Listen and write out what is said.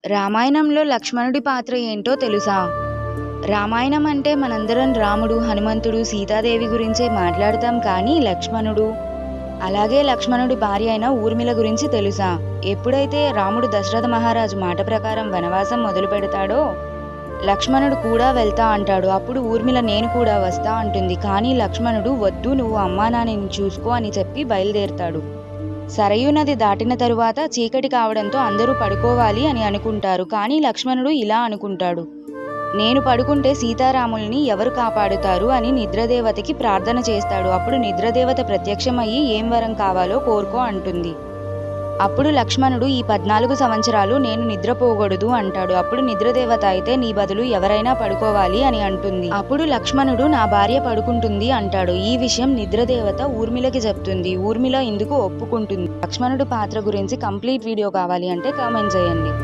రామాయణంలో లక్ష్మణుడి పాత్ర ఏంటో తెలుసా? రామాయణం అంటే మనందరం రాముడు, హనుమంతుడు, సీతాదేవి గురించే మాట్లాడతాం కానీ లక్ష్మణుడు, అలాగే లక్ష్మణుడి భార్య అయిన ఊర్మిళ గురించి తెలుసా? ఎప్పుడైతే రాముడు దశరథ మహారాజు మాట ప్రకారం వనవాసం మొదలు పెడతాడో, లక్ష్మణుడు కూడా వెళ్తా అంటాడు. అప్పుడు ఊర్మిళ నేను కూడా వస్తా అంటుంది. కానీ లక్ష్మణుడు వద్దు, నువ్వు అమ్మా నాన్నని చూసుకో అని చెప్పి బయలుదేరతాడు. సరయూ నది దాటిన తరువాత చీకటి కావడంతో అందరూ పడుకోవాలి అని అనుకుంటారు. కానీ లక్ష్మణుడు ఇలా అనుకుంటాడు, నేను పడుకుంటే సీతారాముల్ని ఎవరు కాపాడుతారు అని నిద్రదేవతకి ప్రార్థన చేస్తాడు. అప్పుడు నిద్రదేవత ప్రత్యక్షమయ్యి ఏం వరం కావాలో కోరుకో అంటుంది. అప్పుడు లక్ష్మణుడు ఈ 14 సంవత్సరాలు నేను నిద్రపోకూడదు అంటాడు. అప్పుడు నిద్రదేవత అయితే నీ బదులు ఎవరైనా పడుకోవాలి అని అంటుంది. అప్పుడు లక్ష్మణుడు నా భార్య పడుకుంటుంది అంటాడు. ఈ విషయం నిద్రదేవత ఊర్మిళకి చెప్తుంది. ఊర్మిళ ఇందుకు ఒప్పుకుంటుంది. లక్ష్మణుడు పాత్ర గురించి కంప్లీట్ వీడియో కావాలి అంటే కామెంట్ చేయండి.